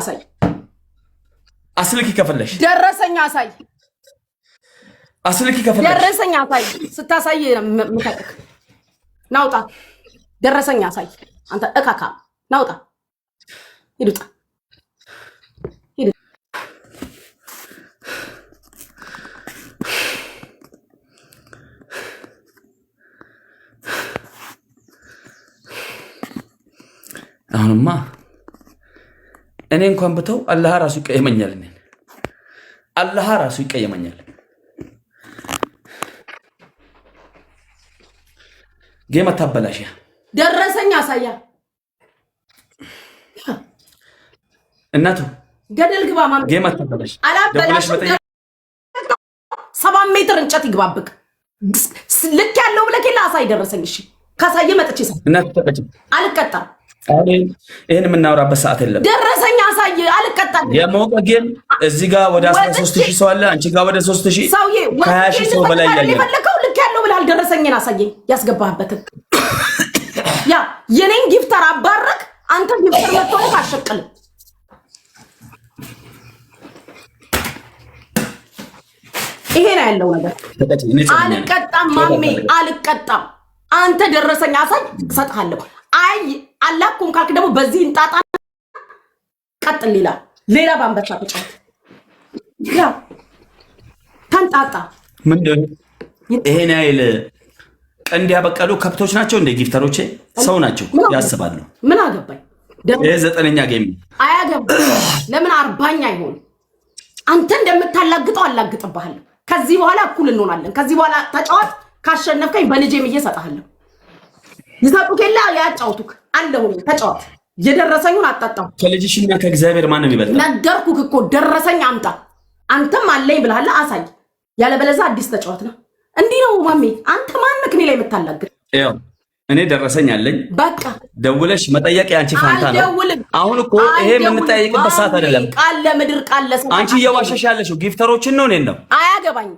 አሳይ አስልኪ ከፈለሽ ደረሰኝ አሳይ አስልኪ ከፈለሽ ደረሰኝ አሳይ ስታሳይ ምታጠቅ ናውጣ ደረሰኝ አሳይ አንተ እካካ ናውጣ ይዱጣ አሁንማ እኔ እንኳን ብተው አላህ ራሱ ይቀየመኛል እኔ አላህ ራሱ ይቀየመኛል ጌም አታበላሽ ደረሰኝ አሳያ እናቱ ገደል ግባ ማም ጌም አታበላሽ አላበላሽ 7 ሜትር እንጨት ይግባብክ ልክ ያለው ብለከላ አሳይ ደረሰኝ እሺ ካሳየ መጥቼ እናቱ ተቀጭ አልቀጣም ይሄን የምናወራበት ሰዓት የለም ደረሰኝ አሳይ አልቀጣም የሞቀ ጌም እዚህ ጋር ወደ 13000 ሰው አለ አንቺ ጋር ወደ 3000 ሰውዬ 20000 ሰው በላይ ያያል የፈለከው ልክ ያለው ብለህ አልደረሰኝን አሳየኝ ያስገባህበት ያ የኔን ጊፍተር አባረክ አንተ ጊፍተር መጥቶ አሸቀል ይሄ ነው ያለው ነገር አልቀጣም ማሜ አልቀጣም አንተ ደረሰኝ አሳይ እሰጥሃለሁ አይ አላኩም ካልክ ደግሞ በዚህ እንጣጣ ቀጥል ሌላ ባንበታ ተጫወት ያ ታንጣጣ ምንድን ይሄን ያይል ቀንድ ያበቀሉ ከብቶች ናቸው እንደ ጊፍተሮቼ ሰው ናቸው ያስባሉ ምን አገባኝ ይሄ 9ኛ ጌም አያገባኝ ለምን 40ኛ ይሆን አንተ እንደምታላግጠው አላግጥብሃለሁ ከዚህ በኋላ እኩል እንሆናለን ከዚህ በኋላ ተጫወት ካሸነፍከኝ በልጄም እየሰጣለሁ ይዛቁከላ ያጫውቱክ አለሁ ተጫወት የደረሰኙን አጣጣው ከልጅሽና ከእግዚአብሔር ማንም ይበልጣል ነገርኩክ እኮ ደረሰኝ አምጣ አንተም አለኝ ብለሃል አሳይ ያለ በለዛ አዲስ ተጫወት ነው እንዲህ ነው ማሜ አንተ ማንክ ነው ላይ የምታላግጥ ያው እኔ ደረሰኝ አለኝ በቃ ደውለሽ መጠየቅ ያንቺ ፋንታ ነው አሁን እኮ ይሄ የምንጠይቅበት ሰዓት አይደለም ቃል ለምድር ቃል ለሰማይ አንቺ እየዋሸሽ ያለሽው ጊፍተሮችን ነው እኔን ነው አያገባኝ